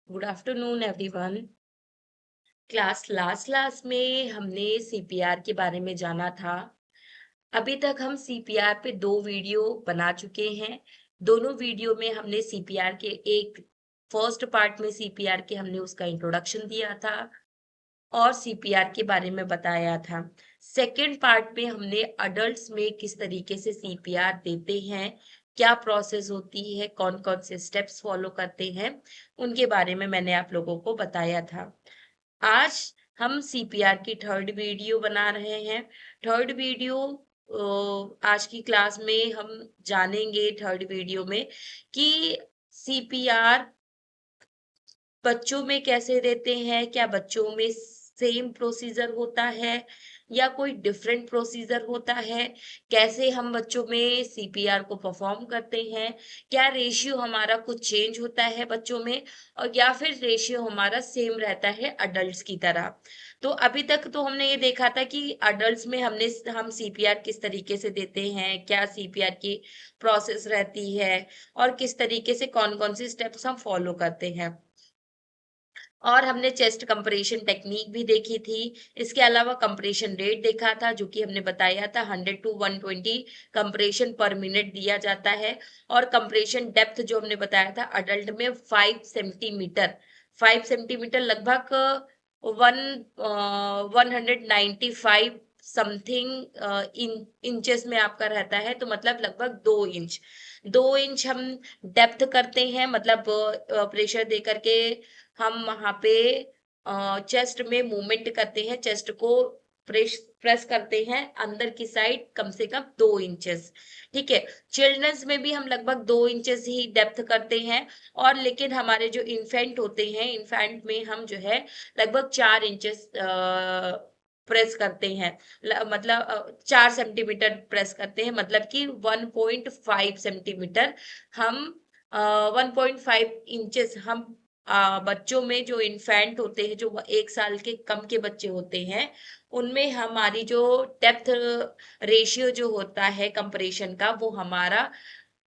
Good afternoon everyone. Class में हमने CPR के बारे में जाना था। अभी तक हम सीपीआर पे 2 वीडियो बना चुके हैं। दोनों वीडियो में हमने सीपीआर के एक फर्स्ट पार्ट में सीपीआर के हमने उसका इंट्रोडक्शन दिया था और सीपीआर के बारे में बताया था। सेकंड पार्ट में हमने अडल्ट्स में किस तरीके से सीपीआर देते हैं, क्या प्रोसेस होती है, कौन-कौन से स्टेप्स फॉलो करते हैं, उनके बारे में मैंने आप लोगों को बताया था। आज हम सीपीआर की थर्ड वीडियो बना रहे हैं। थर्ड वीडियो आज की क्लास में हम जानेंगे थर्ड वीडियो में कि सीपीआर बच्चों में कैसे देते हैं, क्या बच्चों में सेम प्रोसीजर होता है या कोई डिफरेंट प्रोसीजर होता है, कैसे हम बच्चों में सीपीआर को परफॉर्म करते हैं, क्या रेशियो हमारा कुछ चेंज होता है बच्चों में और या फिर रेशियो हमारा सेम रहता है अडल्ट्स की तरह। तो अभी तक तो हमने ये देखा था कि अडल्ट्स में हम सीपीआर किस तरीके से देते हैं, क्या सीपीआर की प्रोसेस रहती है और किस तरीके से कौन-कौन सी स्टेप्स हम फॉलो करते हैं। और हमने चेस्ट कंप्रेशन टेक्निक भी देखी थी। इसके अलावा कंप्रेशन रेट देखा था, जो कि हमने बताया था 100 टू 120 कंप्रेशन पर मिनट दिया जाता है। और कंप्रेशन डेप्थ जो हमने बताया था अडल्ट में 5 सेंटीमीटर लगभग 195 समथिंग इंचेस में आपका रहता है, तो मतलब लगभग 2 इंच। 2 इंच हम डेप्थ करते हैं, मतलब प्रेशर दे करके हम वहाँ पे चेस्ट में मूवमेंट करते हैं, चेस्ट को प्रेस करते हैं अंदर की साइड कम से कम 2 इंचेस। ठीक है। चिल्ड्रंस में भी हम लगभग 2 इंचेस ही डेप्थ करते हैं। और लेकिन हमारे जो इन्फेंट होते हैं, इन्फेंट में हम जो है लगभग 4 इंचेस प्रेस करते हैं। मतलब 4 सेंटीमीटर प्रेस करते हैं, मतलब कि 1.5 सेंटीमीटर हम 1.5 इंचेस हम बच्चों में जो इन्फेंट होते हैं, जो 1 साल के कम के बच्चे होते हैं, उनमें हमारी जो डेप्थ रेशियो जो होता है कंप्रेशन का, वो हमारा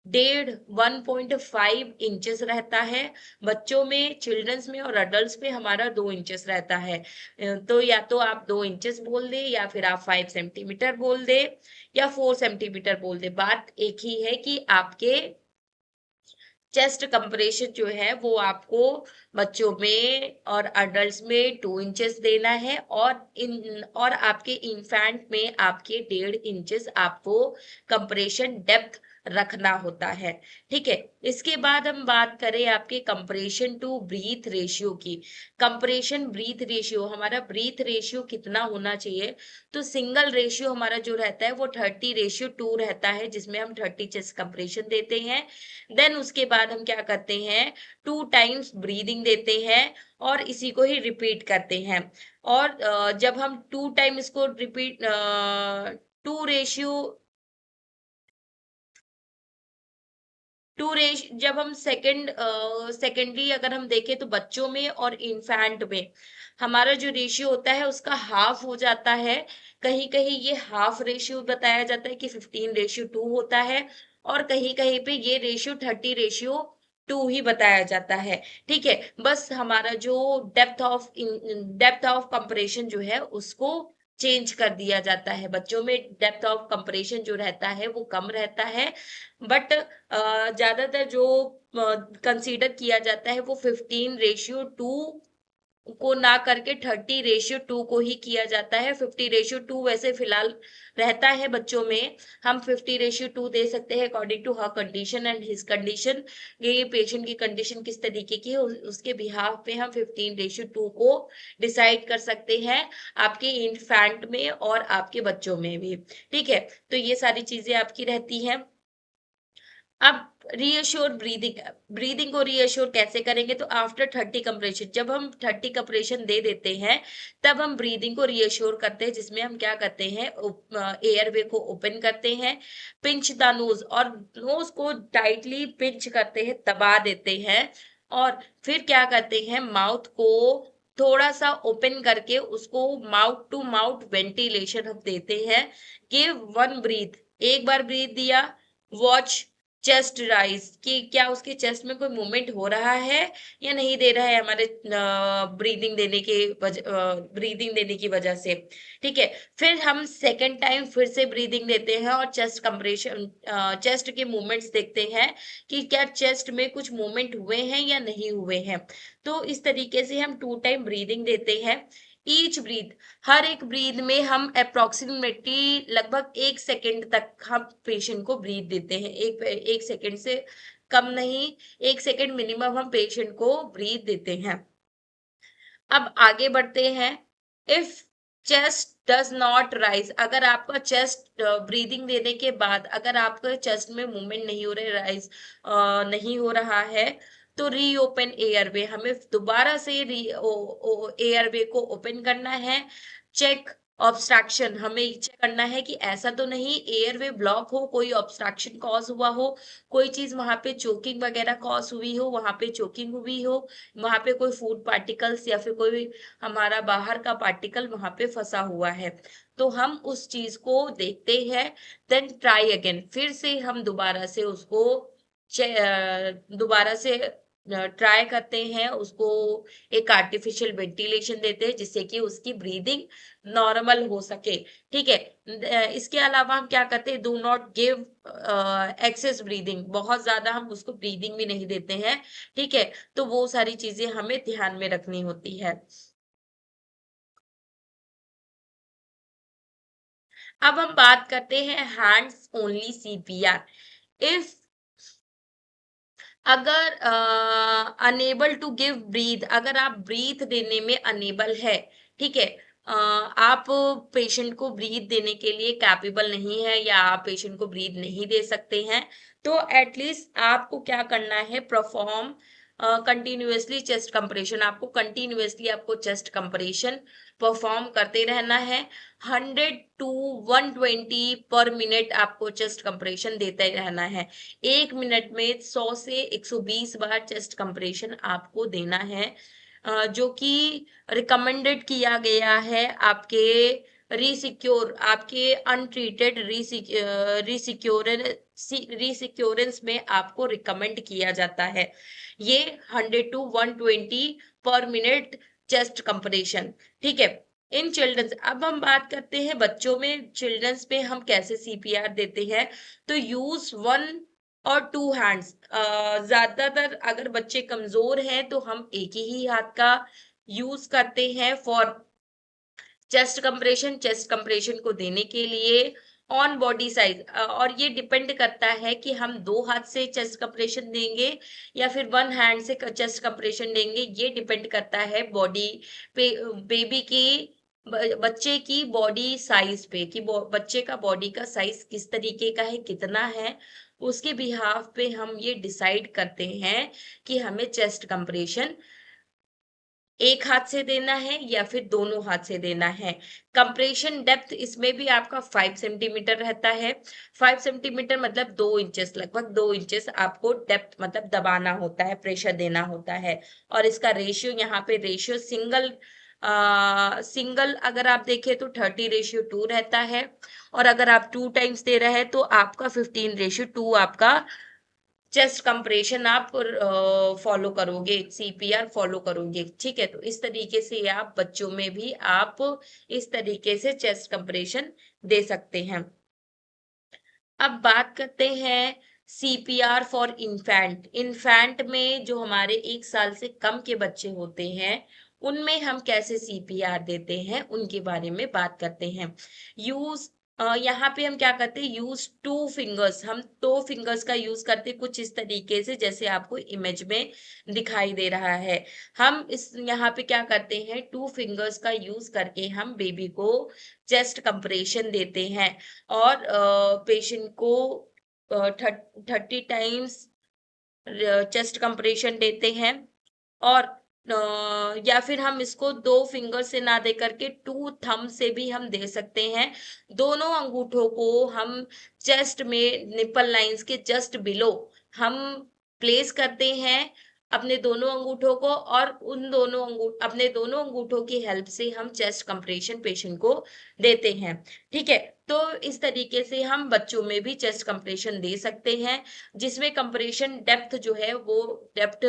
1.5 इंचेस रहता है। बच्चों में, चिल्ड्रंस में और अडल्ट्स में हमारा 2 इंचेस रहता है। तो या तो आप 2 इंचेस बोल दे या फिर आप 5 सेंटीमीटर बोल दे या 4 सेंटीमीटर बोल दे, बात एक ही है कि आपके चेस्ट कंप्रेशन जो है वो आपको बच्चों में और अडल्ट्स में 2 इंचेस देना है और आपके इन्फेंट में आपके 1.5 इंचेस आपको कंप्रेशन डेप्थ रखना होता है। ठीक है। इसके बाद हम बात करें आपके कंप्रेशन टू ब्रीथ रेशियो की। कंप्रेशन ब्रीथ रेशियो, हमारा ब्रीथ रेशियो कितना होना चाहिए? तो सिंगल रेशियो हमारा जो रहता है वो 30:2 रहता है, जिसमें हम 30 चेस्ट कंप्रेशन देते हैं। देन उसके बाद हम क्या करते हैं, 2 टाइम्स ब्रीदिंग देते हैं और इसी को ही रिपीट करते हैं। और जब हम 2 टाइम इसको रिपीट, टू रेशियो जब हम सेकेंडली अगर हम देखें तो बच्चों में और इन्फेंट में हमारा जो रेशियो होता है उसका हाफ हो जाता है। कहीं कहीं ये हाफ रेशियो बताया जाता है कि 15:2 होता है और कहीं कहीं पे ये रेशियो 30:2 ही बताया जाता है। ठीक है। बस हमारा जो डेप्थ ऑफ कंप्रेशन जो है उसको चेंज कर दिया जाता है। बच्चों में डेप्थ ऑफ कंप्रेशन जो रहता है वो कम रहता है, बट ज्यादातर जो कंसीडर किया जाता है वो 15:2 को ना करके 30:2 को ही किया जाता है। 50:2 वैसे फिलहाल रहता है बच्चों में। हम 50:2 दे सकते हैं according to her condition and his condition. ये पेशेंट की कंडीशन किस तरीके की है उसके बिहाफ पे हम 15:2 को डिसाइड कर सकते हैं, आपके इन्फेंट में और आपके बच्चों में भी। ठीक है। तो ये सारी चीजें आपकी रहती हैं। अब रीअश्योर ब्रीदिंग, ब्रीदिंग को रीअश्योर कैसे करेंगे? तो आफ्टर 30 कंप्रेशन, जब हम 30 कंप्रेशन दे देते हैं तब हम ब्रीदिंग को रीअश्योर करते हैं, जिसमें हम क्या करते हैं, एयरवे को ओपन करते हैं, पिंच द नोज, और नोज को टाइटली पिंच करते हैं, दबा देते हैं। और फिर क्या करते हैं, माउथ को थोड़ा सा ओपन करके उसको माउथ टू माउथ वेंटिलेशन हम देते हैं। गिव 1 ब्रीथ, एक बार ब्रीथ दिया, वॉच चेस्ट राइज कि क्या उसके चेस्ट में कोई मूवमेंट हो रहा है या नहीं दे रहा है हमारे ब्रीदिंग देने की वजह से। ठीक है, फिर हम सेकेंड टाइम फिर से ब्रीदिंग देते हैं और चेस्ट कंप्रेशन, चेस्ट के मूवमेंट्स देखते हैं कि क्या चेस्ट में कुछ मूवमेंट हुए हैं या नहीं हुए हैं। तो इस तरीके से हम 2 टाइम ब्रीदिंग देते हैं। ईच ब्रीथ, हर एक ब्रीथ में हम अप्रोक्सीमेटली लगभग 1 सेकेंड तक हम पेशेंट को ब्रीथ देते हैं। एक सेकेंड से कम नहीं, 1 सेकेंड मिनिमम हम पेशेंट को ब्रीथ देते हैं। अब आगे बढ़ते हैं। If chest does not rise, अगर आपका चेस्ट ब्रीदिंग देने के बाद अगर आपके चेस्ट में मूवमेंट नहीं हो रहे, राइज नहीं हो रहा है, तो रीओपन एयरवे, हमें दोबारा से एयरवे को ओपन करना है। चेक ऑब्स्ट्रक्शन, हमें चेक करना है कि ऐसा तो नहीं एयरवे ब्लॉक हो, कोई ऑब्स्ट्रक्शन कॉज हुआ हो, कोई चीज वहां पे चोकिंग वगैरह कॉज हुई हो, वहां पे चोकिंग हुई हो, वहां पे कोई फूड पार्टिकल्स या फिर कोई हमारा बाहर का पार्टिकल वहां पे फंसा हुआ है, तो हम उस चीज को देखते हैं। देन ट्राई अगेन, फिर से हम दोबारा से उसको दोबारा से ट्राई करते हैं, उसको एक आर्टिफिशियल वेंटिलेशन देते हैं जिससे कि उसकी ब्रीदिंग नॉर्मल हो सके। ठीक है, इसके अलावा हम क्या करते हैं, do not give excess breathing, बहुत ज्यादा हम उसको ब्रीदिंग भी नहीं देते हैं। ठीक है, तो वो सारी चीजें हमें ध्यान में रखनी होती है। अब हम बात करते हैं हैंड्स ओनली सीपीआर। इफ अगर अनेबल टू गिव ब्रीथ, अगर आप ब्रीथ देने में अनेबल है, ठीक है, आप पेशेंट को ब्रीथ देने के लिए कैपेबल नहीं है या आप पेशेंट को ब्रीथ नहीं दे सकते हैं, तो एटलीस्ट आपको क्या करना है, परफॉर्म कंटिन्यूअसली चेस्ट कंप्रेशन, आपको चेस्ट कंप्रेशन परफॉर्म करते रहना है। 100 टू 120 पर मिनट आपको चेस्ट कंप्रेशन देते रहना है। 1 मिनट में 100 से 120 बार चेस्ट कंप्रेशन आपको देना है, जो कि रिकमेंडेड किया गया है आपके आपके अनट्रीटेड रिसिक्योरेंस में आपको रिकमेंड किया जाता है ये 100 टू 120 पर मिनट चेस्ट कंप्रेशन। ठीक है, इन चिल्ड्रंस, अब हम बात करते हैं बच्चों में, चिल्ड्रंस पे हम कैसे सीपीआर देते हैं। तो यूज 1 और 2 हैंड्स, ज्यादातर अगर बच्चे कमजोर हैं तो हम एक ही हाथ का यूज करते हैं फॉर चेस्ट कंप्रेशन को देने के लिए। ऑन बॉडी साइज, और ये डिपेंड करता है कि हम 2 हाथ से चेस्ट कंप्रेशन देंगे या फिर 1 हैंड से चेस्ट कंप्रेशन देंगे, ये डिपेंड करता है बॉडी पे, बेबी की बच्चे की बॉडी साइज पे, कि बच्चे का बॉडी का साइज किस तरीके का है, कितना है, उसके बिहाफ पे हम ये डिसाइड करते हैं कि हमें चेस्ट कंप्रेशन एक हाथ से देना है या फिर दोनों हाथ से देना है। कंप्रेशन डेप्थ इसमें भी आपका 5 सेंटीमीटर रहता है। 5 सेंटीमीटर मतलब 2 इंचेस, लगभग 2 इंचेस आपको डेप्थ मतलब दबाना होता है, प्रेशर देना होता है। और इसका रेशियो, यहाँ पे रेशियो सिंगल अगर आप देखें तो 30:2 रहता है, और अगर आप 2 टाइम्स दे रहे हैं तो आपका 15:2 आपका चेस्ट कंप्रेशन आप फॉलो करोगे, सीपीआर फॉलो करोगे। ठीक है, तो इस तरीके से आप बच्चों में भी आप इस तरीके से चेस्ट कंप्रेशन दे सकते हैं। अब बात करते हैं सीपीआर फॉर इन्फेंट। इन्फेंट में जो हमारे 1 साल से कम के बच्चे होते हैं उनमें हम कैसे सीपीआर देते हैं उनके बारे में बात करते हैं। यूज यहाँ पे हम क्या करते हैं, यूज 2 फिंगर्स, हम 2 फिंगर्स का यूज करते हैं कुछ इस तरीके से जैसे आपको इमेज में दिखाई दे रहा है। हम इस यहाँ पे क्या करते हैं, 2 फिंगर्स का यूज करके हम बेबी को चेस्ट कंप्रेशन देते हैं और पेशेंट को 30 टाइम्स चेस्ट कंप्रेशन देते हैं। और या फिर हम इसको 2 फिंगर से ना दे करके 2 थंब से भी हम दे सकते हैं। दोनों अंगूठों को हम चेस्ट में निपल लाइंस के जस्ट बिलो हम प्लेस करते हैं अपने दोनों अंगूठों को, और अपने दोनों अंगूठों की हेल्प से हम चेस्ट कंप्रेशन पेशेंट को देते हैं। ठीक है, तो इस तरीके से हम बच्चों में भी चेस्ट कंप्रेशन दे सकते हैं, जिसमें कंप्रेशन डेप्थ जो है वो डेप्थ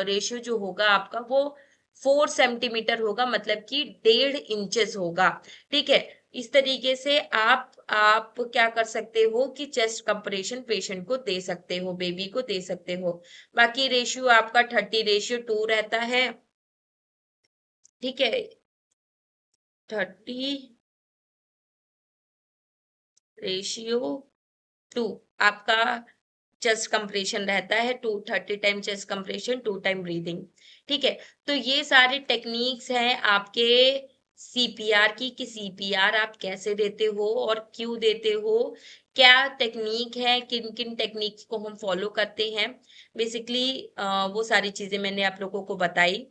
रेशियो जो होगा आपका वो 4 सेंटीमीटर होगा, मतलब कि 1.5 इंचेस होगा। ठीक है, इस तरीके से आप क्या कर सकते हो कि चेस्ट कंप्रेशन पेशेंट को दे सकते हो, बेबी को दे सकते हो। बाकी रेशियो आपका 30:2 रहता है। ठीक है, 30:2 आपका चेस्ट कंप्रेशन रहता है, 230 time chest compression, 2 time breathing. ठीक है, तो ये सारे टेक्निक्स हैं आपके सीपीआर की, कि सीपीआर आप कैसे देते हो और क्यों देते हो, क्या टेक्निक है, किन किन टेक्निक्स को हम फॉलो करते हैं। बेसिकली वो सारी चीजें मैंने आप लोगों को बताई।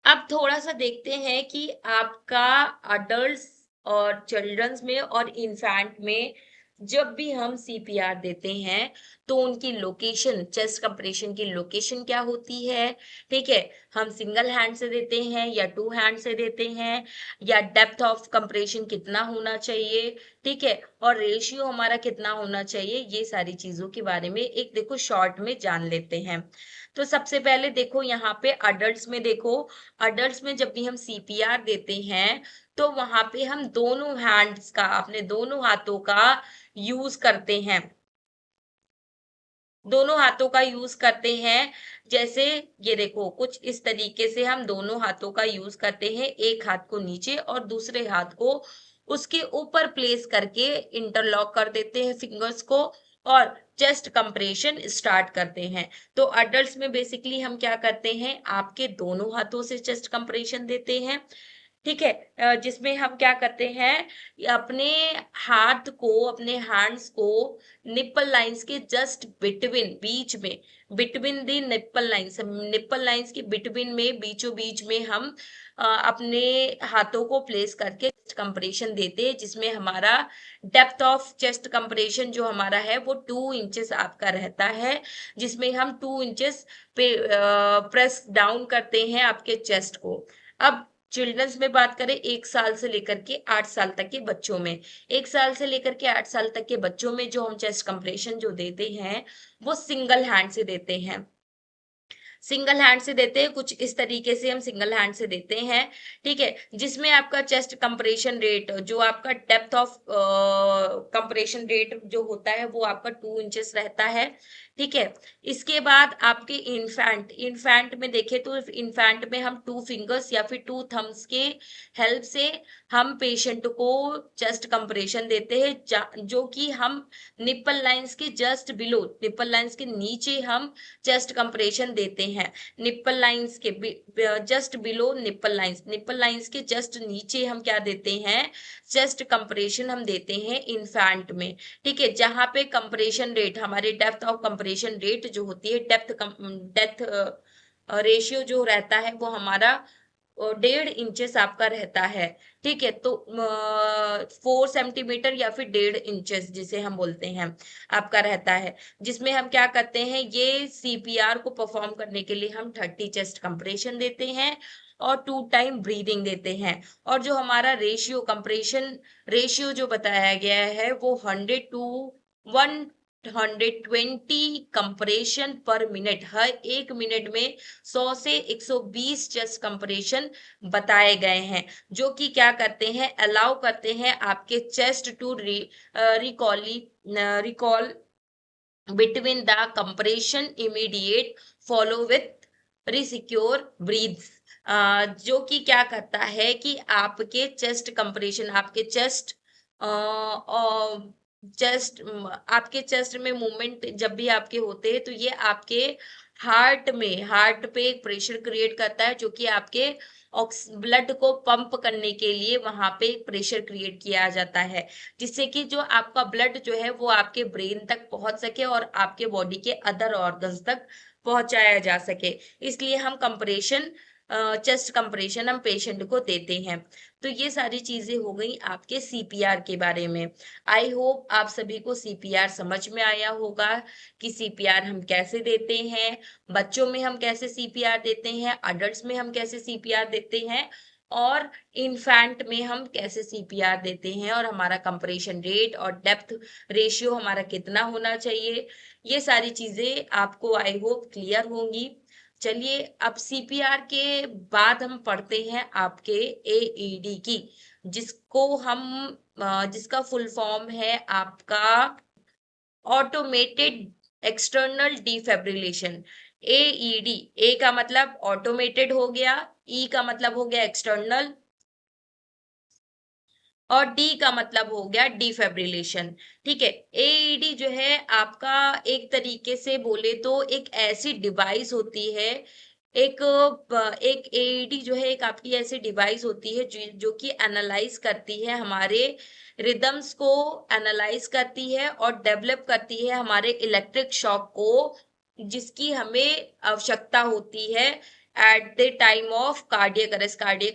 अब थोड़ा-सा देखते हैं कि आपका अडल्ट्स और चिल्ड्रंस में और इन्फैंट में जब भी हम सीपीआर देते हैं, तो उनकी लोकेशन, चेस्ट कंप्रेशन की लोकेशन क्या होती है, ठीक है? हम सिंगल हैंड से देते हैं या 2 हैंड से देते हैं, या डेप्थ ऑफ कंप्रेशन कितना होना चाहिए, ठीक है? और रेशियो हमारा कितना होना चाहिए, ये सारी चीज़ों के बारे में एक देखो शॉर्ट में जान लेते हैं। तो सबसे पहले देखो यहाँ पे अडल्ट्स में देखो, अडल्ट्स में जब भी हम सीपीआर देते हैं, तो वहां पे हम दोनों हैंड्स का, अपने दोनों हाथों का यूज करते हैं, दोनों हाथों का यूज करते हैं। जैसे ये देखो, कुछ इस तरीके से हम दोनों हाथों का यूज करते हैं, एक हाथ को नीचे और दूसरे हाथ को उसके ऊपर प्लेस करके इंटरलॉक कर देते हैं फिंगर्स को, और चेस्ट कंप्रेशन स्टार्ट करते हैं। तो अडल्ट्स में बेसिकली हम क्या करते हैं, आपके दोनों हाथों से चेस्ट कंप्रेशन देते हैं। ठीक है, जिसमें हम क्या करते हैं, अपने हाथ को, अपने हैंड्स को निप्पल लाइंस के जस्ट बिटवीन, बीच में, बिटवीन दी निप्पल लाइंस के बिटवीन में, बीचों बीच में हम अपने हाथों को प्लेस करके कंप्रेशन देते हैं, जिसमें हमारा डेप्थ ऑफ चेस्ट कंप्रेशन जो हमारा है वो 2 इंचेस आपका रहता है, जिसमें हम 2 इंचेस पे प्रेस डाउन करते हैं आपके चेस्ट को। अब चिल्ड्रंस में बात करें, 1 साल से लेकर के 8 साल तक के बच्चों में, 1 साल से लेकर के 8 साल तक के बच्चों में जो हम चेस्ट कंप्रेशन जो देते हैं, वो सिंगल हैंड से देते हैं, सिंगल हैंड से देते हैं, कुछ इस तरीके से हम सिंगल हैंड से देते हैं। ठीक है, जिसमें आपका चेस्ट कंप्रेशन रेट, जो आपका डेप्थ ऑफ कंप्रेशन रेट जो होता है वो आपका 2 इंचेस रहता है। ठीक है, इसके बाद आपके इन्फैंट में देखें तो इन्फैंट में हम 2 फिंगर्स या फिर 2 थम्स के हेल्प से हम पेशेंट को चेस्ट कंप्रेशन देते हैं, जो कि हम निप्पल लाइंस के जस्ट बिलो, निप्पल लाइंस के नीचे हम चेस्ट कंप्रेशन देते हैं। निप्पल लाइंस के जस्ट बिलो निप्पल लाइंस के जस्ट नीचे हम क्या देते हैं, चेस्ट कंप्रेशन हम देते हैं इन्फैंट में। ठीक है, जहां पे कंप्रेशन रेट, हमारे डेप्थ ऑफ कंप्रेशन रेट जो होती है, डेप्थ रेशियो जो रहता है वो हमारा 1.5 इंचेस आपका रहता है। ठीक है, तो 4 सेंटीमीटर या फिर 1.5 इंचेस जिसे हम बोलते हैं आपका रहता है, जिसमें हम क्या करते हैं, ये सीपीआर को परफॉर्म करने के लिए हम 30 चेस्ट कंप्रेशन देते हैं और 2 टाइम ब्रीदिंग देते हैं। और जो हमारा रेशियो, कंप्रेशन रेशियो जो बताया गया है वो 100 to 120 कंप्रेशन पर मिनट, हर 1 मिनट में 100 से 120 चेस्ट कंप्रेशन बताए गए हैं, जो कि क्या करते हैं, अलाउ करते हैं आपके chest to recoil between the compression immediate follow with rescue breaths, जो कि क्या करता है कि आपके चेस्ट कंप्रेशन, आपके चेस्ट में मूवमेंट जब भी आपके होते हैं, तो ये आपके हार्ट पे एक प्रेशर क्रिएट करता है, जो कि आपके ब्लड को पंप करने के लिए वहां पे प्रेशर क्रिएट किया जाता है, जिससे कि जो आपका ब्लड जो है वो आपके ब्रेन तक पहुंच सके और आपके बॉडी के अदर ऑर्गन्स तक पहुंचाया जा सके। इसलिए हम कंप्रेशन चेस्ट कंप्रेशन हम पेशेंट को देते हैं। तो ये सारी चीजें हो गई आपके सीपीआर के बारे में। आई होप आप सभी को सीपीआर समझ में आया होगा कि सीपीआर हम कैसे देते हैं, बच्चों में हम कैसे सीपीआर देते हैं, अडल्ट्स में हम कैसे सीपीआर देते हैं, और इन्फेंट में हम कैसे सीपीआर देते हैं, और हमारा कंप्रेशन रेट और डेप्थ रेशियो हमारा कितना होना चाहिए। ये सारी चीजें आपको आई होप क्लियर होंगी। चलिए अब सीपीआर के बाद हम पढ़ते हैं आपके एईडी की, जिसको हम जिसका फुल फॉर्म है आपका ऑटोमेटेड एक्सटर्नल डिफिब्रिलेशन, एईडी। ए का मतलब ऑटोमेटेड हो गया, ई का मतलब हो गया एक्सटर्नल, और डी का मतलब हो गया डिफिब्रिलेशन। ठीक है, एईडी जो है आपका एक तरीके से बोले तो एक ऐसी डिवाइस होती है, एक एईडी जो है एक आपकी ऐसी डिवाइस होती है जो कि एनालाइज करती है हमारे रिदम्स को, एनालाइज करती है और डेवलप करती है हमारे इलेक्ट्रिक शॉक को, जिसकी हमें आवश्यकता होती है at the time of cardiac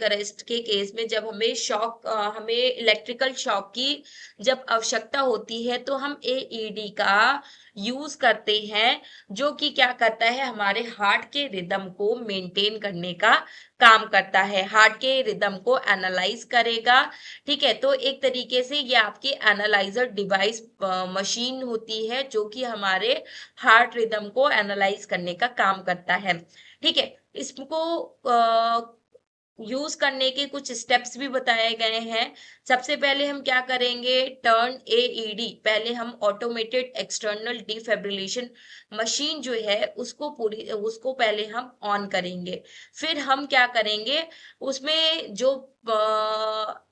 arrest के केस में। जब हमें इलेक्ट्रिकल शॉक की जब आवश्यकता होती है तो हम एईडी का यूज करते हैं, जो कि क्या करता है हमारे हार्ट के रिदम को मेंटेन करने का काम करता है, हार्ट के रिदम को एनालाइज करेगा। ठीक है, तो एक तरीके से ये आपकी एनालाइजर डिवाइस मशीन होती है जो कि हमारे हार्ट रिदम को एनालाइज करने का काम करता है। ठीक है, इसको यूज करने के कुछ स्टेप्स भी बताए गए हैं। सबसे पहले हम क्या करेंगे, टर्न एईडी, पहले हम ऑटोमेटेड एक्सटर्नल डिफिब्रिलेशन मशीन जो है उसको पहले हम ऑन करेंगे। फिर हम क्या करेंगे, उसमें जो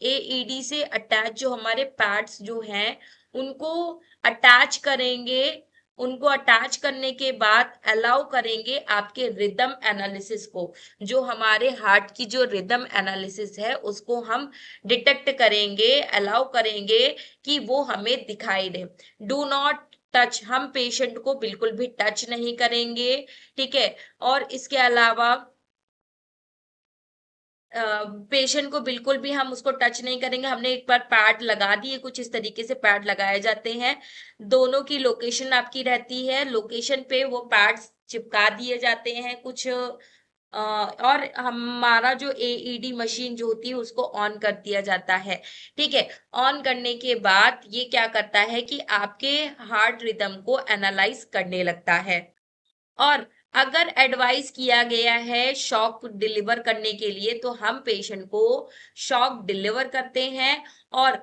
एईडी से अटैच जो हमारे पैड्स जो हैं उनको अटैच करेंगे। उनको अटैच करने के बाद अलाउ करेंगे आपके रिदम एनालिसिस को, जो हमारे हार्ट की जो रिदम एनालिसिस है उसको हम डिटेक्ट करेंगे, अलाउ करेंगे कि वो हमें दिखाई दे। डू नॉट टच, हम पेशेंट को बिल्कुल भी टच नहीं करेंगे। ठीक है, और इसके अलावा पेशेंट को बिल्कुल भी हम उसको टच नहीं करेंगे। हमने एक बार पैड लगा दिए, कुछ इस तरीके से पैड लगाए जाते हैं, दोनों की लोकेशन आपकी रहती है, लोकेशन पे वो पैड्स चिपका दिए जाते हैं कुछ, और हमारा जो एईडी मशीन जो होती है उसको ऑन कर दिया जाता है। ठीक है, ऑन करने के बाद ये क्या करता है कि आपके हार्ट रिदम को एनालाइज करने लगता है, और अगर एडवाइस किया गया है शॉक डिलीवर करने के लिए तो हम पेशेंट को शॉक डिलीवर करते हैं, और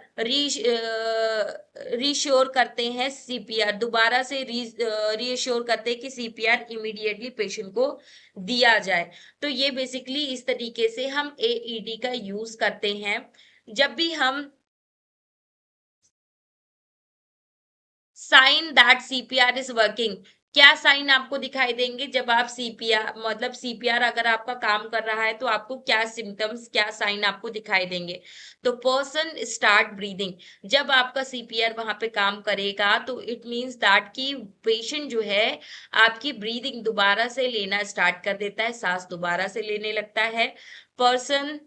रीश्योर करते हैं सीपीआर, दोबारा से रीश्योर करते हैं कि सीपीआर इमीडिएटली पेशेंट को दिया जाए। तो ये बेसिकली इस तरीके से हम एईडी का यूज करते हैं। जब भी हम sign that CPR is working, क्या साइन आपको दिखाई देंगे जब आप सीपीआर मतलब सीपीआर अगर आपका काम कर रहा है तो आपको क्या सिम्टम्स, क्या साइन आपको दिखाई देंगे। तो पर्सन स्टार्ट ब्रीदिंग, जब आपका सीपीआर वहां पे काम करेगा तो इट मींस दैट कि पेशेंट जो है आपकी ब्रीदिंग दोबारा से लेना स्टार्ट कर देता है, सांस दोबारा से लेने लगता है, पर्सन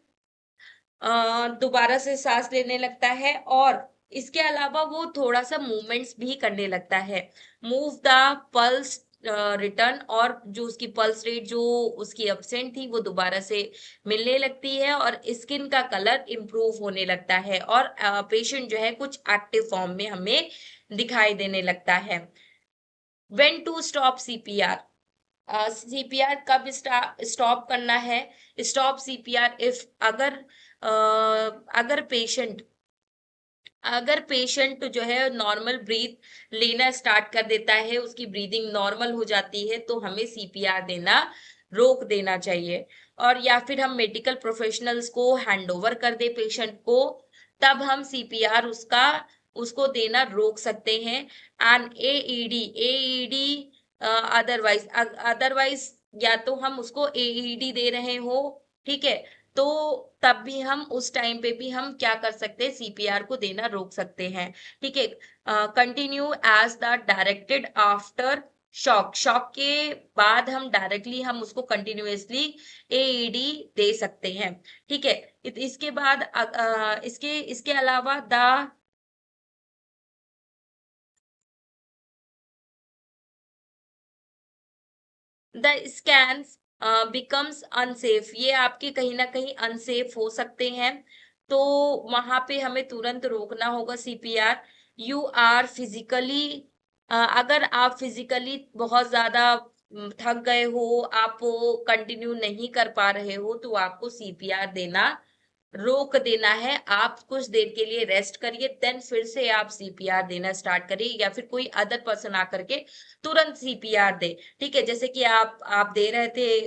दोबारा से सांस लेने लगता है, और इसके अलावा वो थोड़ा सा मूवमेंट्स भी करने लगता है, मूव द पल्स रिटर्न, और जो उसकी पल्स रेट जो उसकी एब्सेंट थी वो दोबारा से मिलने लगती है, और स्किन का कलर इंप्रूव होने लगता है, और पेशेंट जो है कुछ एक्टिव फॉर्म में हमें दिखाई देने लगता है। When to stop CPR, CPR कब स्टॉप करना है, स्टॉप सीपीआर इफ अगर पेशेंट जो है नॉर्मल ब्रीथ लेना स्टार्ट कर देता है, उसकी ब्रीदिंग नॉर्मल हो जाती है, तो हमें सीपीआर देना रोक देना चाहिए, और या फिर हम मेडिकल प्रोफेशनल्स को हैंड ओवर कर दे पेशेंट को, तब हम सीपीआर उसको देना रोक सकते हैं। एंड एईडी अदरवाइज या तो हम उसको एईडी दे रहे हो, ठीक है, तो तब भी हम उस टाइम पे भी हम क्या कर सकते हैं, सीपीआर को देना रोक सकते हैं। ठीक है, continue as the directed after shock के बाद हम डायरेक्टली हम उसको कंटिन्यूअसली एईडी दे सकते हैं। ठीक है, इसके बाद इसके अलावा द स्कैन्स बिकम्स अनसेफ, ये आपके कहीं ना कहीं अनसेफ हो सकते हैं, तो वहां पे हमें तुरंत रोकना होगा सीपीआर। यू आर फिजिकली, अगर आप फिजिकली बहुत ज्यादा थक गए हो, आप वो कंटिन्यू नहीं कर पा रहे हो, तो आपको सीपीआर देना रोक देना है। आप कुछ देर के लिए रेस्ट करिए, देन फिर से आप सीपीआर देना स्टार्ट करिए, या फिर कोई अदर पर्सन आकर के तुरंत सीपीआर दे। ठीक है, जैसे कि आप दे रहे थे,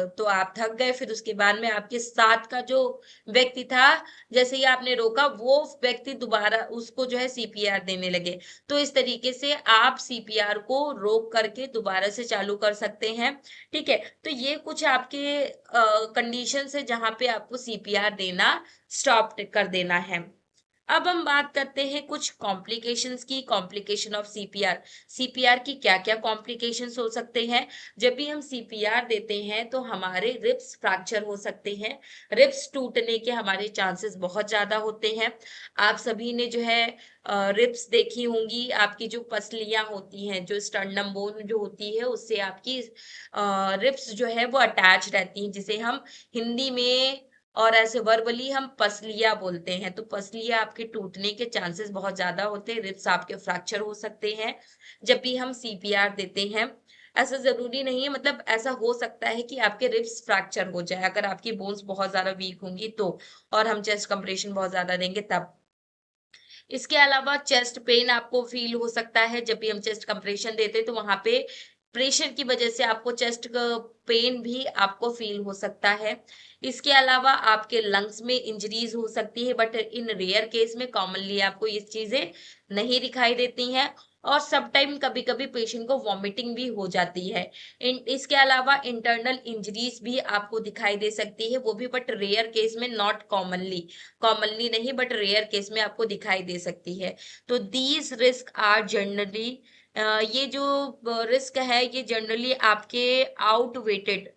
तो आप थक गए, फिर उसके बाद में आपके साथ का जो व्यक्ति था, जैसे ही आपने रोका, वो व्यक्ति दोबारा उसको जो है सीपीआर देने लगे। तो इस तरीके से आप सीपीआर को रोक करके दोबारा से चालू कर सकते हैं। ठीक है, तो ये कुछ आपके कंडीशन है जहां पे आपको सीपीआर देना स्टॉप कर देना है। अब हम बात करते हैं कुछ कॉम्प्लिकेशंस की। कॉम्प्लिकेशन ऑफ सीपीआर, सीपीआर की क्या क्या कॉम्प्लिकेशंस हो सकते हैं। जब भी हम सीपीआर देते हैं तो हमारे रिब्स फ्रैक्चर हो सकते हैं, रिब्स टूटने के हमारे चांसेस बहुत ज्यादा होते हैं। आप सभी ने जो है रिब्स देखी होंगी, आपकी जो पसलियां होती हैं, जो स्टर्नम बोन जो होती है, उससे आपकी रिब्स जो है वो अटैच रहती हैं, जिसे हम हिंदी में और ऐसे वर्बली हम पसलियां बोलते हैं। तो पसलियां आपके टूटने के चांसेस बहुत ज्यादा होते हैं, रिब्स आपके फ्रैक्चर हो सकते हैं जब भी हम सीपीआर देते हैं। ऐसा जरूरी नहीं है, मतलब ऐसा हो सकता है कि आपके रिब्स फ्रैक्चर हो जाए अगर आपकी बोन्स बहुत ज्यादा वीक होंगी तो, और हम चेस्ट कंप्रेशन बहुत ज्यादा देंगे तब। इसके अलावा चेस्ट पेन आपको फील हो सकता है जब भी हम चेस्ट कंप्रेशन देते हैं, तो वहां पे प्रेशर की वजह से आपको चेस्ट का पेन भी आपको फील हो सकता है। इसके अलावा आपके लंग्स में इंजरीज हो सकती है, बट इन रेयर केस में कॉमनली आपको ये चीजें नहीं दिखाई देती हैं। और सब टाइम कभी कभी पेशेंट को वॉमिटिंग भी हो जाती है। इसके अलावा इंटरनल इंजरीज भी आपको दिखाई दे सकती है, वो भी बट रेयर केस में, नॉट कॉमनली, कॉमनली नहीं बट रेयर केस में आपको दिखाई दे सकती है। तो दीज रिस्क आर जनरली, ये जो रिस्क है ये जनरली आपके outweighed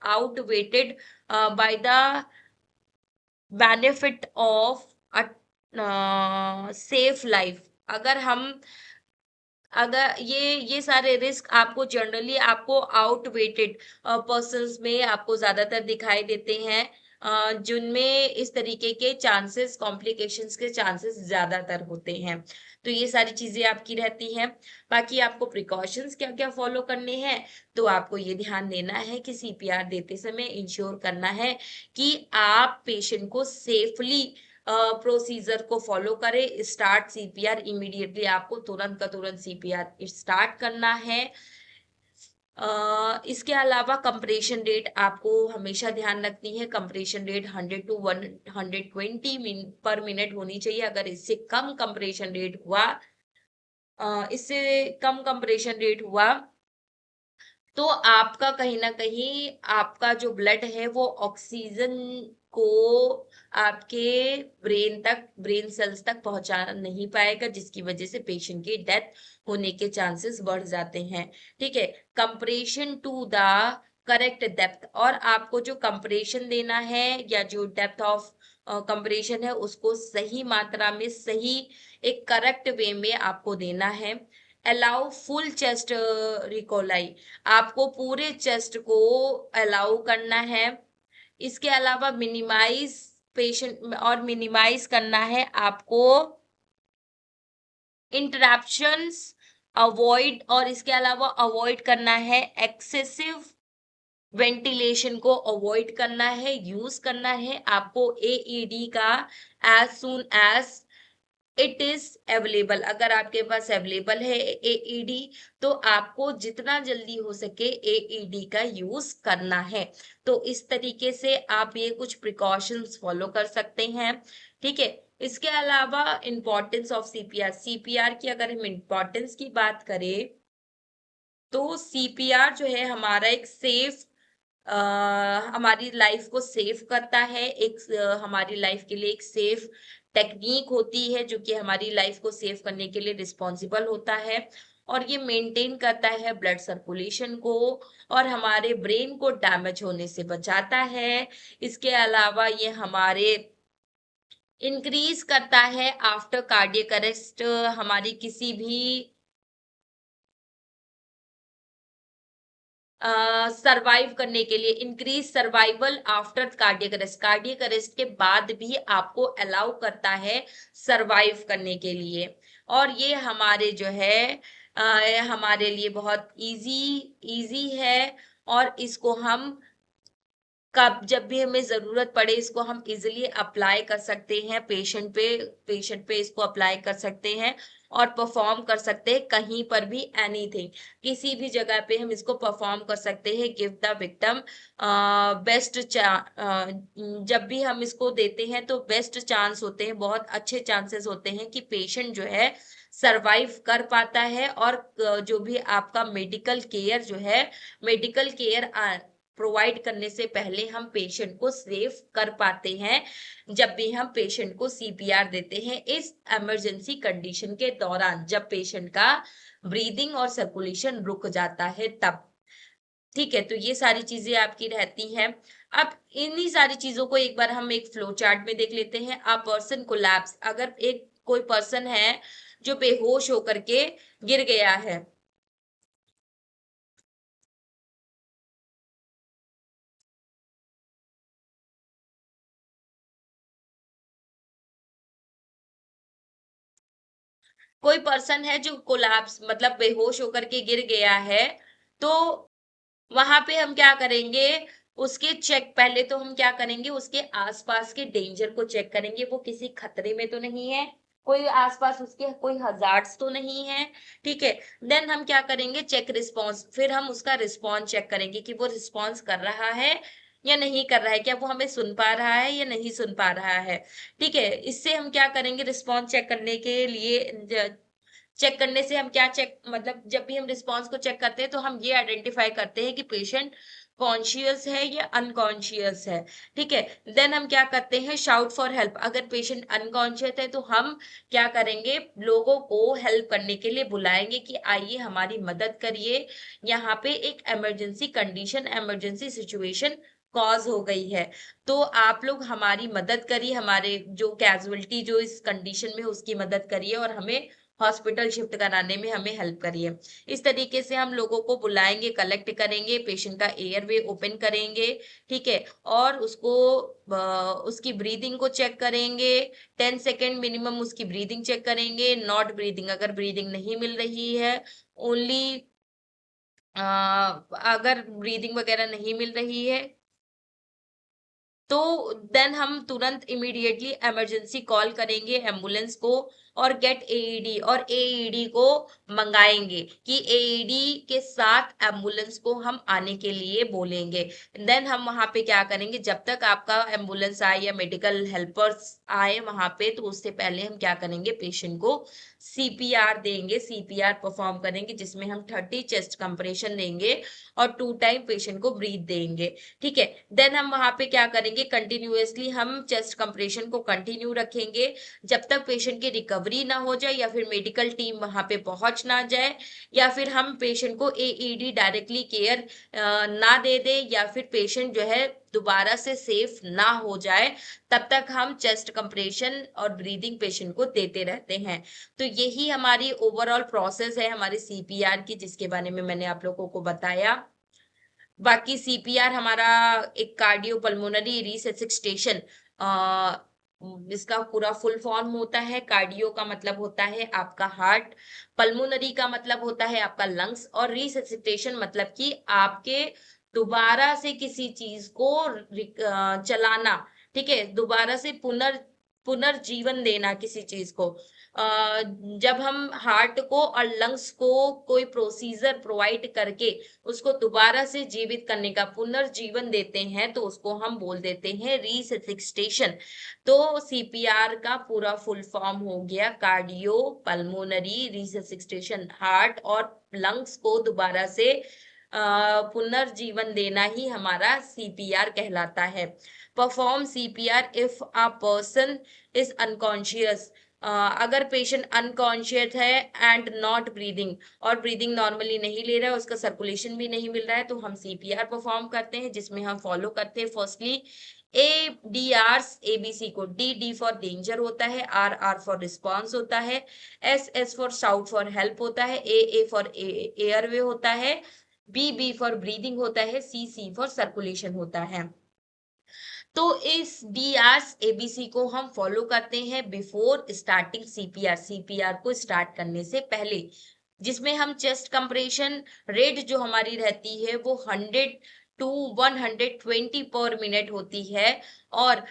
by the benefit of safe life. अगर हम अगर ये सारे रिस्क आपको जनरली आपको आउटवेटेड पर्सन्स में आपको ज्यादातर दिखाई देते हैं, जिनमें इस तरीके के चांसेस, कॉम्प्लिकेशंस के चांसेस ज्यादातर होते हैं। तो ये सारी चीजें आपकी रहती हैं। बाकी आपको प्रिकॉशंस क्या क्या फॉलो करने हैं, तो आपको ये ध्यान देना है कि सीपीआर देते समय इंश्योर करना है कि आप पेशेंट को सेफली प्रोसीजर को फॉलो करें। स्टार्ट सीपीआर इमीडिएटली, आपको तुरंत का तुरंत सीपीआर स्टार्ट करना है। इसके अलावा कंप्रेशन रेट आपको हमेशा ध्यान रखनी है। कंप्रेशन रेट 100 टू 120 पर मिनट होनी चाहिए। अगर इससे कम कंप्रेशन रेट हुआ, इससे कम कंप्रेशन रेट हुआ, तो आपका कहीं ना कहीं आपका जो ब्लड है वो ऑक्सीजन को आपके ब्रेन सेल्स तक पहुंचा नहीं पाएगा, जिसकी वजह से पेशेंट की डेथ होने के चांसेस बढ़ जाते हैं। ठीक है, compression to the correct depth, और आपको जो कंप्रेशन देना है या जो डेप्थ ऑफ कंप्रेशन है उसको सही मात्रा में, सही एक करेक्ट वे में आपको देना है। अलाउ फुल चेस्ट रिकोलाई, आपको पूरे चेस्ट को अलाउ करना है। इसके अलावा मिनिमाइज पेशेंट और मिनिमाइज करना है आपको इंटरप्शंस अवॉइड, और इसके अलावा अवॉइड करना है एक्सेसिव वेंटिलेशन को अवॉइड करना है, यूज करना है आपको एईडी का as soon as it is available. अगर आपके पास अवेलेबल है एईडी, तो आपको जितना जल्दी हो सके एईडी का यूज करना है। तो इस तरीके से आप ये कुछ प्रिकॉशंस फॉलो कर सकते हैं। ठीक है, इसके अलावा इंपॉर्टेंस ऑफ सीपीआर, सीपीआर की अगर हम इंपॉर्टेंस की बात करें, तो सीपीआर जो है हमारा एक सेफ, हमारी लाइफ को सेव करता है। एक हमारी लाइफ के लिए एक सेफ टेक्निक होती है जो कि हमारी लाइफ को सेव करने के लिए रिस्पॉन्सिबल होता है। और ये मेंटेन करता है ब्लड सर्कुलेशन को और हमारे ब्रेन को डैमेज होने से बचाता है। इसके अलावा ये हमारे इंक्रीज करता है आफ्टर कार्डियक अरेस्ट हमारी किसी भी सर्वाइव करने के लिए, increase survival after cardiac arrest के बाद भी आपको अलाउ करता है सर्वाइव करने के लिए। और ये हमारे जो है हमारे लिए बहुत इजी इजी है और इसको हम कब जब भी हमें जरूरत पड़े इसको हम इजिली अप्लाई कर सकते हैं पेशेंट पे इसको अप्लाई कर सकते हैं और परफॉर्म कर सकते हैं कहीं पर भी एनीथिंग, किसी भी जगह पे हम इसको परफॉर्म कर सकते हैं। गिव द विक्टिम बेस्ट जब भी हम इसको देते हैं तो बेस्ट चांस होते हैं, बहुत अच्छे चांसेस होते हैं कि पेशेंट जो है सरवाइव कर पाता है। और जो भी आपका मेडिकल केयर प्रोवाइड करने से पहले हम पेशेंट को सेव कर पाते हैं जब भी हम पेशेंट को सीपीआर देते हैं इस इमरजेंसी कंडीशन के दौरान, जब पेशेंट का ब्रीदिंग और सर्कुलेशन रुक जाता है तब। ठीक है, तो ये सारी चीजें आपकी रहती हैं। अब इन्हीं सारी चीजों को एक बार हम एक फ्लो चार्ट में देख लेते हैं। अ पर्सन कोलैप्स, अगर एक कोई पर्सन है जो बेहोश होकर के गिर गया है, कोई पर्सन है जो कोलैप्स मतलब बेहोश होकर के गिर गया है, तो वहां पे हम क्या करेंगे, उसके चेक पहले तो हम क्या करेंगे, उसके आसपास के डेंजर को चेक करेंगे, वो किसी खतरे में तो नहीं है, कोई आसपास उसके कोई हजार्ड्स तो नहीं है। ठीक है, देन हम क्या करेंगे, चेक रिस्पॉन्स, फिर हम उसका रिस्पॉन्स चेक करेंगे कि वो रिस्पॉन्स कर रहा है या नहीं कर रहा है, क्या वो हमें सुन पा रहा है या नहीं सुन पा रहा है। ठीक है, इससे हम क्या करेंगे, रिस्पॉन्स चेक करने के लिए चेक करने से हम क्या चेक मतलब जब भी हम रिस्पांस को चेक करते हैं तो हम ये आइडेंटिफाई करते हैं कि पेशेंट कॉन्शियस है या अनकॉन्शियस है। ठीक है, देन हम क्या करते हैं, शाउट फॉर हेल्प। अगर पेशेंट अनकॉन्शियस है तो हम क्या करेंगे, लोगों को हेल्प करने के लिए बुलाएंगे कि आइए हमारी मदद करिए, यहाँ पे एक इमरजेंसी सिचुएशन कॉज हो गई है, तो आप लोग हमारी मदद करिए, हमारे जो कैजुअलिटी जो इस कंडीशन में उसकी मदद करिए और हमें हॉस्पिटल शिफ्ट कराने में हमें हेल्प करिए। इस तरीके से हम लोगों को बुलाएंगे, कलेक्ट करेंगे, पेशेंट का एयरवे ओपन करेंगे। ठीक है, और उसको उसकी ब्रीदिंग को चेक करेंगे, 10 सेकेंड मिनिमम उसकी ब्रीदिंग चेक करेंगे। नॉट ब्रीदिंग, अगर ब्रीदिंग नहीं मिल रही है, ओनली अगर ब्रीदिंग वगैरह नहीं मिल रही है तो देन हम तुरंत इमीडिएटली इमरजेंसी कॉल करेंगे एम्बुलेंस को और गेट एईडी, और एईडी को मंगाएंगे कि एईडी के साथ एम्बुलेंस को हम आने के लिए बोलेंगे। देन हम वहां पे क्या करेंगे, जब तक आपका एम्बुलेंस आए या मेडिकल हेल्पर्स आए वहां पे, तो उससे पहले हम क्या करेंगे, पेशेंट को सीपीआर देंगे, सीपीआर परफॉर्म करेंगे, जिसमें हम 30 चेस्ट कंप्रेशन देंगे और 2 टाइम पेशेंट को ब्रीथ देंगे। ठीक है, देन हम वहां पे क्या करेंगे, कंटिन्यूअसली हम चेस्ट कंप्रेशन को कंटिन्यू रखेंगे जब तक पेशेंट की रिकवरी ना हो जाए या फिर मेडिकल टीम वहां पे पहुंच ना जाए, या फिर हम पेशेंट को एईडी डायरेक्टली केयर ना दे दे, या फिर पेशेंट जो है दोबारा से सेफ ना हो जाए, तब तक हम चेस्ट कंप्रेशन और ब्रीदिंग पेशेंट को देते रहते हैं। तो यही हमारी ओवरऑल प्रोसेस है हमारी सीपीआर की, जिसके बारे में मैंने आप लोगों को बताया। बाकी सीपीआर हमारा एक कार्डियो पल्मोनरी रिससिटेशन, इसका पूरा फुल फॉर्म होता है। कार्डियो का मतलब होता है आपका हार्ट, पल्मोनरी का मतलब होता है आपका लंग्स, और रिससिटेशन मतलब कि आपके दोबारा से किसी चीज को चलाना। ठीक है, दोबारा से पुनर्जीवन देना किसी चीज को। जब हम हार्ट को और लंग्स को कोई प्रोसीजर प्रोवाइड करके उसको दोबारा से जीवित करने का पुनर्जीवन देते हैं तो उसको हम बोल देते हैं रिससिटेशन। तो सीपीआर का पूरा फुल फॉर्म हो गया कार्डियो पल्मोनरी रिससिटेशन, हार्ट और लंग्स को दोबारा से पुनर्जीवन देना ही हमारा सीपीआर कहलाता है। Perform CPR if a person is unconscious, अगर पेशेंट अनकॉन्शियस है एंड नॉट ब्रीदिंग और ब्रीदिंग नॉर्मली नहीं ले रहा है, उसका सर्कुलेशन भी नहीं मिल रहा है, तो हम सीपीआर परफॉर्म करते हैं, जिसमें हम फॉलो करते हैं फर्स्टली ADRs ABC को। D फॉर डेंजर होता है, R फॉर रिस्पॉन्स होता है, S for shout for help होता है, A फॉर एयरवे होता है, B फॉर ब्रीदिंग होता है, C फॉर सर्कुलेशन होता है। तो इस DRs ABC को हम फॉलो करते हैं बिफोर स्टार्टिंग सीपीआर को स्टार्ट करने से पहले, जिसमें हम चेस्ट कंप्रेशन रेट जो हमारी रहती है वो 100 टू 120 पर मिनट होती है। और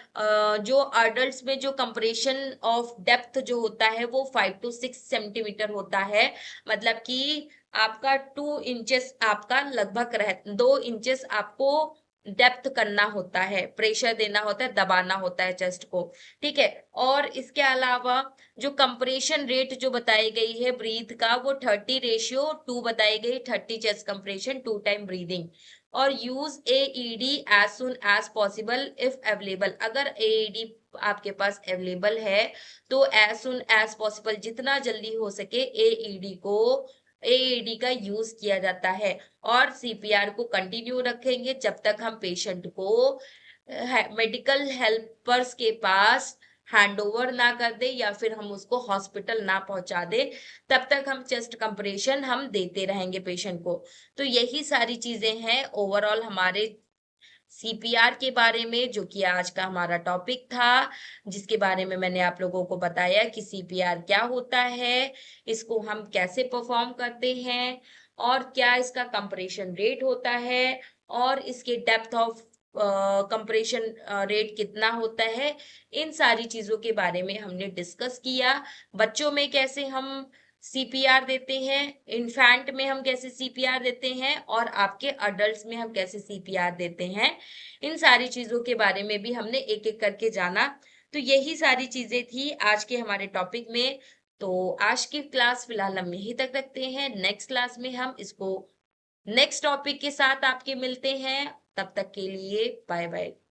जो अडल्ट्स में जो कंप्रेशन ऑफ डेप्थ जो होता है वो 5 to 6 सेंटीमीटर होता है। मतलब कि आपका 2 इंचेस आपका लगभग 2 इंचेस आपको डेप्थ करना होता है, प्रेशर देना होता है, दबाना होता है चेस्ट को। ठीक है। और इसके अलावा जो कंप्रेशन रेट जो बताई गई है ब्रीथ का वो 30:2 बताई गई, 30 चेस्ट कंप्रेशन 2 टाइम ब्रीदिंग। और use AED as soon as possible if available. अगर AED आपके पास अवेलेबल है तो एज सुन एज पॉसिबल, जितना जल्दी हो सके AED का यूज किया जाता है। और सीपीआर को कंटिन्यू रखेंगे जब तक हम पेशेंट को मेडिकल हेल्पर्स के पास हैंड ओवर ना कर दे या फिर हम उसको हॉस्पिटल ना पहुंचा दे, तब तक हम चेस्ट कंप्रेशन हम देते रहेंगे पेशेंट को। तो यही सारी चीजें हैं ओवरऑल हमारे सीपीआर के बारे में, जो कि आज का हमारा टॉपिक था, जिसके बारे में मैंने आप लोगों को बताया कि सीपीआर क्या होता है, इसको हम कैसे परफॉर्म करते हैं, और क्या इसका कंप्रेशन रेट होता है, और इसके डेप्थ ऑफ कंप्रेशन रेट कितना होता है। इन सारी चीजों के बारे में हमने डिस्कस किया। बच्चों में कैसे हम सीपीआर देते हैं, इन्फेंट में हम कैसे सीपीआर देते हैं, और आपके अडल्ट्स में हम कैसे सीपीआर देते हैं, इन सारी चीजों के बारे में भी हमने एक एक करके जाना। तो यही सारी चीजें थी आज के हमारे टॉपिक में। तो आज की क्लास फिलहाल हम यहीं तक रखते हैं। नेक्स्ट क्लास में हम इसको नेक्स्ट टॉपिक के साथ आपके मिलते हैं। तब तक के लिए बाय बाय।